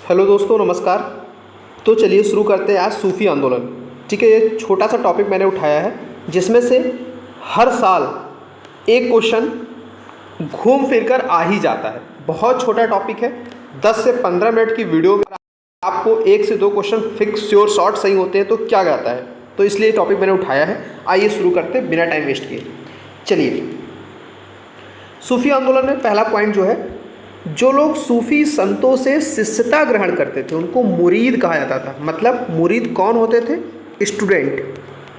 Hello दोस्तों, नमस्कार। तो चलिए शुरू करते हैं आज सूफ़ी आंदोलन। ठीक है, ये छोटा सा टॉपिक मैंने उठाया है जिसमें से हर साल एक क्वेश्चन घूम फिर कर आ ही जाता है। बहुत छोटा टॉपिक है, 10 से 15 मिनट की वीडियो में आपको 1 से 2 क्वेश्चन फिक्स श्योर शॉर्ट सही होते हैं तो क्या जाता है। तो इसलिए टॉपिक मैंने उठाया है। आइए शुरू करते हैं बिना टाइम वेस्ट किए। चलिए, सूफ़ी आंदोलन में पहला पॉइंट जो है, जो लोग सूफ़ी संतों से शिष्यता ग्रहण करते थे उनको मुरीद कहा जाता था। मतलब मुरीद कौन होते थे? स्टूडेंट।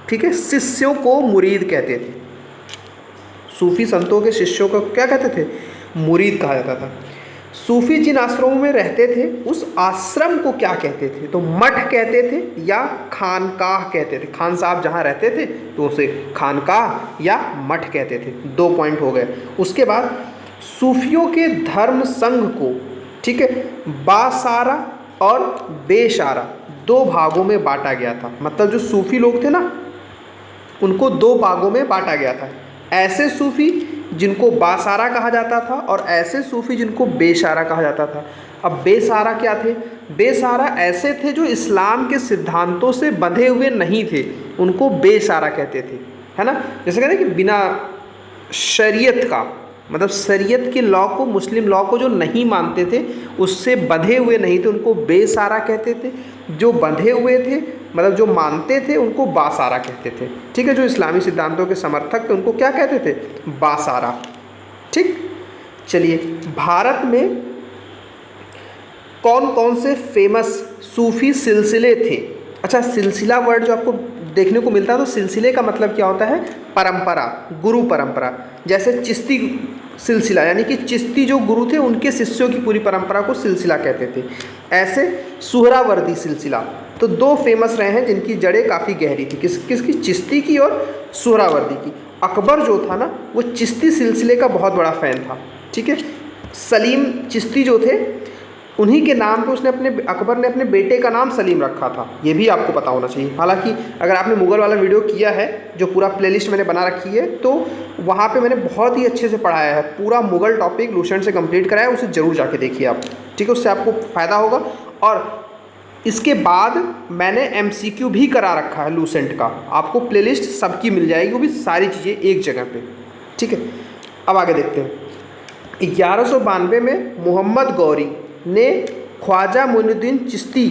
ठीक है, शिष्यों को मुरीद कहते थे। सूफ़ी संतों के शिष्यों को क्या कहते थे? मुरीद कहा जाता था। सूफ़ी जिन आश्रमों में रहते थे उस आश्रम को क्या कहते थे? तो मठ कहते थे या खानकाह कहते थे। खान साहब जहाँ रहते थे तो उसे खानकाह या मठ कहते थे। 2 पॉइंट हो गए। उसके बाद सूफियों के धर्म संघ को, ठीक है, बासारा और बेसारा 2 भागों में बांटा गया था। मतलब जो सूफी लोग थे ना, उनको 2 भागों में बांटा गया था। ऐसे सूफी जिनको बासारा कहा जाता था और ऐसे सूफी जिनको बेसारा कहा जाता था। अब बेसारा क्या थे? बेसारा ऐसे थे जो इस्लाम के सिद्धांतों से बंधे हुए नहीं थे, उनको बेसारा कहते थे, है ना। जैसे कहते हैं कि बिना शरीयत का, मतलब शरीयत के लॉ को, मुस्लिम लॉ को जो नहीं मानते थे, उससे बंधे हुए नहीं थे, उनको बेसारा कहते थे। जो बंधे हुए थे, मतलब जो मानते थे, उनको बासारा कहते थे। ठीक है, जो इस्लामी सिद्धांतों के समर्थक थे उनको क्या कहते थे? बासारा। ठीक, चलिए, भारत में कौन कौन से फेमस सूफी सिलसिले थे? अच्छा, सिलसिला वर्ड जो आपको देखने को मिलता है, तो सिलसिले का मतलब क्या होता है? परंपरा, गुरु परंपरा। जैसे चिश्ती सिलसिला, यानी कि चिश्ती जो गुरु थे उनके शिष्यों की पूरी परंपरा को सिलसिला कहते थे। ऐसे सुहरावर्दी सिलसिला, तो 2 फेमस रहे हैं जिनकी जड़ें काफ़ी गहरी थी। किसकी? चिश्ती की और सुहरावर्दी की। अकबर जो था ना, वो चिश्ती सिलसिले का बहुत बड़ा फ़ैन था। ठीक है, सलीम चिश्ती जो थे, उन्हीं के नाम पे अकबर ने अपने बेटे का नाम सलीम रखा था। ये भी आपको पता होना चाहिए। हालांकि अगर आपने मुग़ल वाला वीडियो किया है, जो पूरा प्लेलिस्ट मैंने बना रखी है, तो वहाँ पे मैंने बहुत ही अच्छे से पढ़ाया है। पूरा मुग़ल टॉपिक लूसेंट से कंप्लीट कराया, उसे ज़रूर जाके देखिए आप। ठीक है, उससे आपको फ़ायदा होगा। और इसके बाद मैंने MCQ भी करा रखा है लूसेंट का, आपको प्लेलिस्ट सबकी मिल जाएगी, वो भी सारी चीज़ें एक जगह पे। ठीक है, अब आगे देखते हैं। 1192 में मोहम्मद गौरी ने ख्वाजा मोइनुद्दीन चिश्ती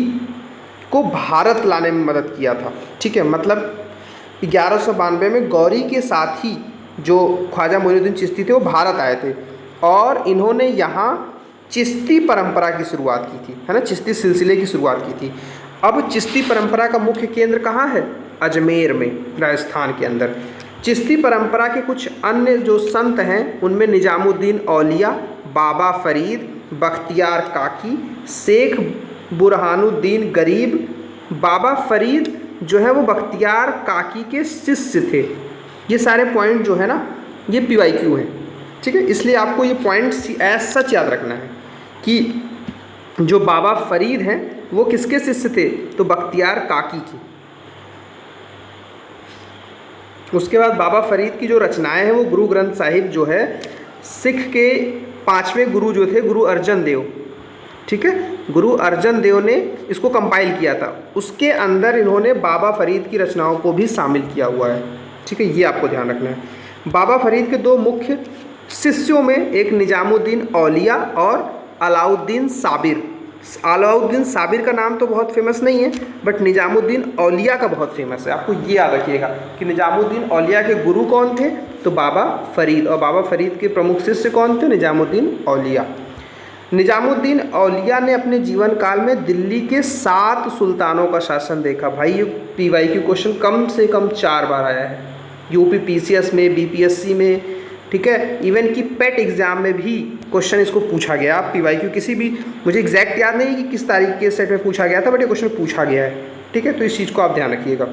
को भारत लाने में मदद किया था। ठीक है, मतलब 1192 में गौरी के साथ ही जो ख्वाजा मोइनुद्दीन चिश्ती थे वो भारत आए थे और इन्होंने यहाँ चिश्ती परंपरा की शुरुआत की थी, है ना, चिश्ती सिलसिले की शुरुआत की थी। अब चिश्ती परंपरा का मुख्य केंद्र कहाँ है? अजमेर में, राजस्थान के अंदर। चिश्ती परंपरा के कुछ अन्य जो संत हैं उनमें निजामुद्दीन औलिया, बाबा फरीद, बख्तियार काकी, शेख बुरहानुद्दीन गरीब। बाबा फरीद जो है वो बख्तियार काकी के शिष्य थे। ये सारे पॉइंट जो है ना, ये PYQ हैं। ठीक है, इसलिए आपको ये पॉइंट्स एज सच याद रखना है कि जो बाबा फरीद हैं वो किसके शिष्य थे? तो बख्तियार काकी की। उसके बाद बाबा फरीद की जो रचनाएं हैं वो गुरु ग्रंथ साहिब जो है, सिख के 5वें गुरु जो थे, गुरु अर्जन देव। ठीक है, गुरु अर्जन देव ने इसको कंपाइल किया था। उसके अंदर इन्होंने बाबा फरीद की रचनाओं को भी शामिल किया हुआ है। ठीक है, ये आपको ध्यान रखना है। बाबा फरीद के 2 मुख्य शिष्यों में एक निजामुद्दीन औलिया और अलाउद्दीन साबिर। अलाउद्दीन साबिर का नाम तो बहुत फेमस नहीं है, बट निजामुद्दीन औलिया का बहुत फेमस है। आपको ये याद रखिएगा कि निजामुद्दीन औलिया के गुरु कौन थे? तो बाबा फरीद। और बाबा फरीद के प्रमुख शिष्य कौन थे? निजामुद्दीन औलिया। निजामुद्दीन औलिया ने अपने जीवन काल में दिल्ली के 7 सुल्तानों का शासन देखा। भाई, ये PYQ क्वेश्चन कम से कम 4 बार आया है, UP PCS में, BPSC में। ठीक है, इवन कि पेट एग्ज़ाम में भी क्वेश्चन इसको पूछा गया। आप PYQ किसी भी, मुझे एग्जैक्ट याद नहीं कि किस तारीख के सेट में पूछा गया था, बट ये क्वेश्चन पूछा गया है। ठीक है, तो इस चीज़ को आप ध्यान रखिएगा।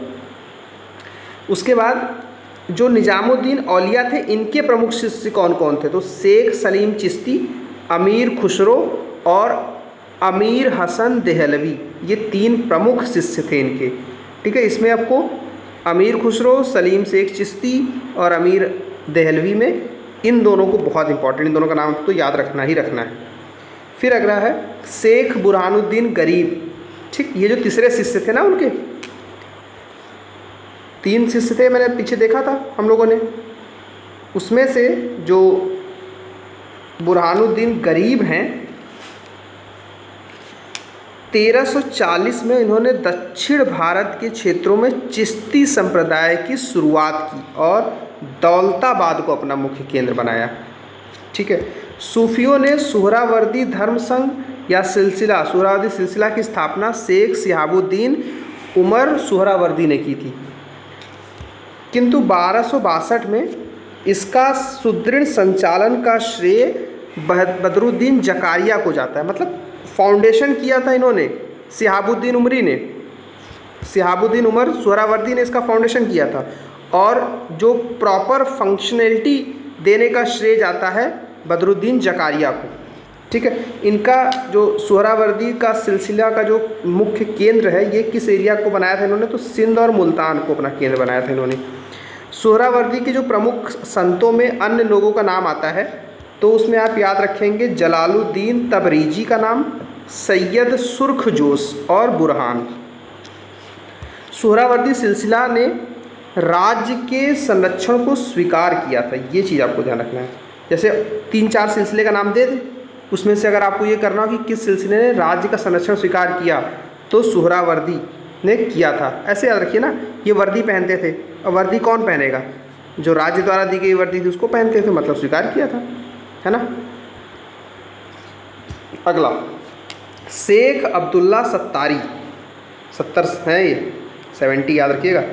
उसके बाद जो निजामुद्दीन औलिया थे, इनके प्रमुख शिष्य कौन कौन थे? तो शेख सलीम चिश्ती, अमीर खुसरो और अमीर हसन देहलवी, ये 3 प्रमुख शिष्य थे इनके। ठीक है, इसमें आपको अमीर खुसरो, सलीम शेख चिश्ती और अमीर देहलवी में इन दोनों को बहुत इंपॉर्टेंट, इन दोनों का नाम तो याद रखना ही रखना है। फिर अगला है शेख बुरहानुद्दीन गरीब। ठीक, ये जो तीसरे शिष्य थे ना, उनके 3 शिष्य थे, मैंने पीछे देखा था हम लोगों ने, उसमें से जो बुरहानुद्दीन गरीब हैं 1340 में इन्होंने दक्षिण भारत के क्षेत्रों में चिश्ती संप्रदाय की शुरुआत की और दौलताबाद को अपना मुख्य केंद्र बनाया। ठीक है, सूफियों ने सुहरावर्दी धर्म संघ या सिलसिला, सुहरावर्दी सिलसिला की स्थापना शेख शिहाबुद्दीन उमर सुहरावर्दी ने की थी, किंतु 1262 में इसका सुदृढ़ संचालन का श्रेय बदरुद्दीन जकारिया को जाता है। मतलब फाउंडेशन किया था इन्होंने शिहाबुद्दीन उमरी ने, शिहाबुद्दीन उमर सुहरावर्दी ने इसका फाउंडेशन किया था, और जो प्रॉपर फंक्शनैलिटी देने का श्रेय जाता है बदरुद्दीन जकारिया को। ठीक है, इनका जो सुहरावर्दी का सिलसिला का जो मुख्य केंद्र है, ये किस एरिया को बनाया था इन्होंने, तो सिंध और मुल्तान को अपना केंद्र बनाया था इन्होंने। सुहरावर्दी के जो प्रमुख संतों में अन्य लोगों का नाम आता है, तो उसमें आप याद रखेंगे जलालुद्दीन तबरीजी का नाम, सैयद सुर्खजोश और बुरहान। सुहरावर्दी सिलसिला ने राज्य के संरक्षण को स्वीकार किया था, ये चीज़ आपको ध्यान रखना है। जैसे 3-4 सिलसिले का नाम दे दें, उसमें से अगर आपको ये करना हो कि किस सिलसिले ने राज्य का संरक्षण स्वीकार किया, तो सुहरावर्दी ने किया था। ऐसे याद रखिए ना, ये वर्दी पहनते थे, और वर्दी कौन पहनेगा, जो राज्य द्वारा दी गई वर्दी थी उसको पहनते थे, मतलब स्वीकार किया था, है ना। अगला शेख अब्दुल्ला सत्तारी, 70 है ये, 70 याद रखिएगा।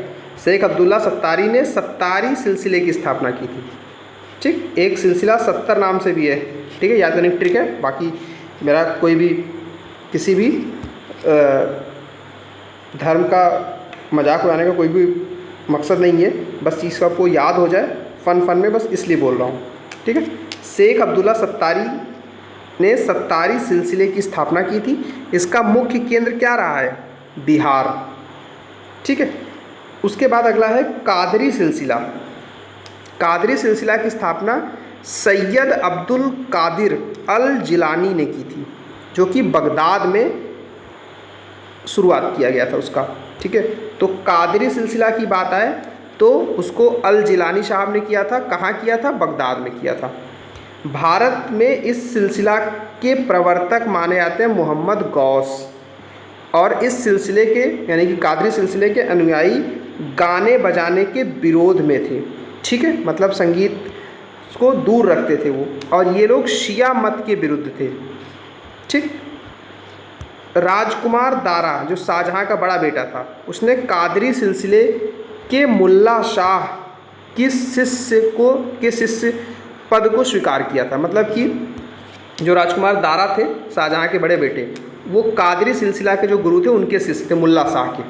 शेख अब्दुल्ला सत्तारी ने सत्तारी सिलसिले की स्थापना की थी। ठीक, एक सिलसिला 70 नाम से भी है। ठीक है, याद करने की ट्रिक है। बाकी मेरा कोई भी किसी भी धर्म का मजाक उड़ाने का कोई भी मकसद नहीं है, बस चीज़ आपको याद हो जाए फन में, बस इसलिए बोल रहा हूँ। ठीक है, शेख अब्दुल्ला सत्तारी ने सत्तारी सिलसिले की स्थापना की थी। इसका मुख्य केंद्र क्या रहा है, बिहार। ठीक है, उसके बाद अगला है कादरी सिलसिला। कादरी सिलसिला की स्थापना सैयद अब्दुल कादिर अल जिलानी ने की थी, जो कि बगदाद में शुरुआत किया गया था उसका। ठीक है, तो कादरी सिलसिला की बात आए तो उसको अल जिलानी साहब ने किया था। कहाँ किया था, बगदाद में किया था। भारत में इस सिलसिला के प्रवर्तक माने जाते हैं मोहम्मद गौस, और इस सिलसिले के यानी कि कादरी सिलसिले के अनुयायी गाने बजाने के विरोध में थे। ठीक है, मतलब संगीत को दूर रखते थे वो, और ये लोग शिया मत के विरुद्ध थे। ठीक, राजकुमार दारा जो शाहजहां का बड़ा बेटा था, उसने कादरी सिलसिले के मुल्ला शाह के शिष्य पद को स्वीकार किया था। मतलब कि जो राजकुमार दारा थे शाहजहां के बड़े बेटे, वो कादरी सिलसिला के जो गुरु थे उनके शिष्य थे, मुल्ला शाह के।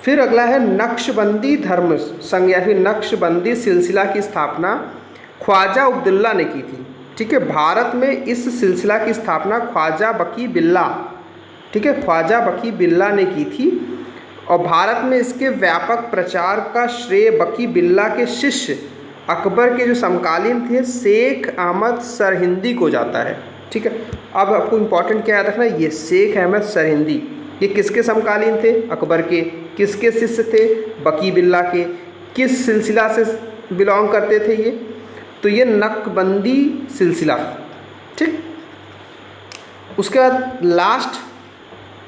फिर अगला है नक्शबंदी धर्म संघ या फिर नक्शबंदी सिलसिला की स्थापना ख्वाजा अब्दुल्ला ने की थी। ठीक है, भारत में इस सिलसिला की स्थापना ख्वाजा बकी बिल्ला, ठीक है, ख्वाजा बकी बिल्ला ने की थी, और भारत में इसके व्यापक प्रचार का श्रेय बकी बिल्ला के शिष्य अकबर के जो समकालीन थे शेख अहमद सरहिंदी को जाता है। ठीक है, अब आपको इम्पोर्टेंट क्या याद रखना है, ये शेख अहमद सरहिंदी ये किसके समकालीन थे, अकबर के। किसके शिष्य थे, बकी बिल्ला के। किस सिलसिला से बिलोंग करते थे ये, तो ये नक्शबंदी सिलसिला। ठीक, उसके बाद लास्ट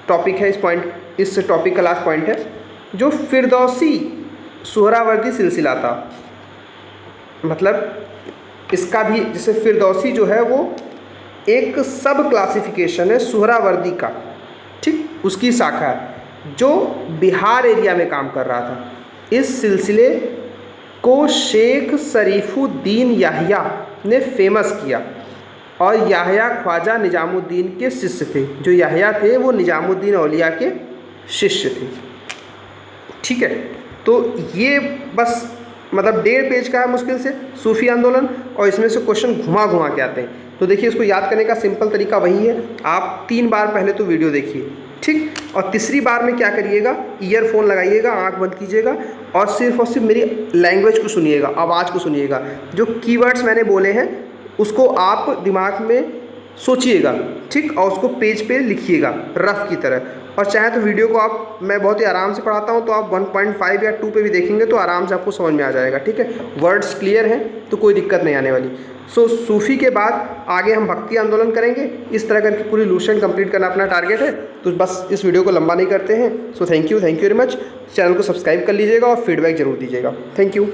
टॉपिक है इस टॉपिक का लास्ट पॉइंट है जो फिरदौसी सुहरावर्दी सिलसिला था। मतलब इसका भी जैसे फिरदौसी जो है वो एक सब क्लासिफिकेशन है सुहरावर्दी का। ठीक, उसकी शाखा है जो बिहार एरिया में काम कर रहा था। इस सिलसिले को शेख शरीफुद्दीन याहिया ने फेमस किया, और याहिया ख्वाजा निजामुद्दीन के शिष्य थे। जो याहिया थे वो निजामुद्दीन औलिया के शिष्य थे। ठीक है, तो ये बस मतलब 1.5 पेज का है मुश्किल से सूफी आंदोलन, और इसमें से क्वेश्चन घुमा घुमा के आते हैं। तो देखिए, इसको याद करने का सिंपल तरीका वही है, आप 3 बार पहले तो वीडियो देखिए। ठीक, और तीसरी बार में क्या करिएगा, ईयरफोन लगाइएगा, आंख बंद कीजिएगा, और सिर्फ मेरी लैंग्वेज को सुनिएगा, आवाज़ को सुनिएगा। जो कीवर्ड्स मैंने बोले हैं उसको आप दिमाग में सोचिएगा, ठीक, और उसको पेज पे लिखिएगा रफ की तरह। और चाहे तो वीडियो को आप, मैं बहुत ही आराम से पढ़ाता हूँ, तो आप 1.5 या 2 पे भी देखेंगे तो आराम से आपको समझ में आ जाएगा, ठीक है। वर्ड्स क्लियर हैं तो कोई दिक्कत नहीं आने वाली। सो सूफ़ी के बाद आगे हम भक्ति आंदोलन करेंगे। इस तरह करके पूरी लुसेंट कंप्लीट करना अपना टारगेट है। तो बस इस वीडियो को लंबा नहीं करते हैं। So thank you very much. Channel को सब्सक्राइब कर लीजिएगा और फीडबैक जरूर दीजिएगा। Thank you.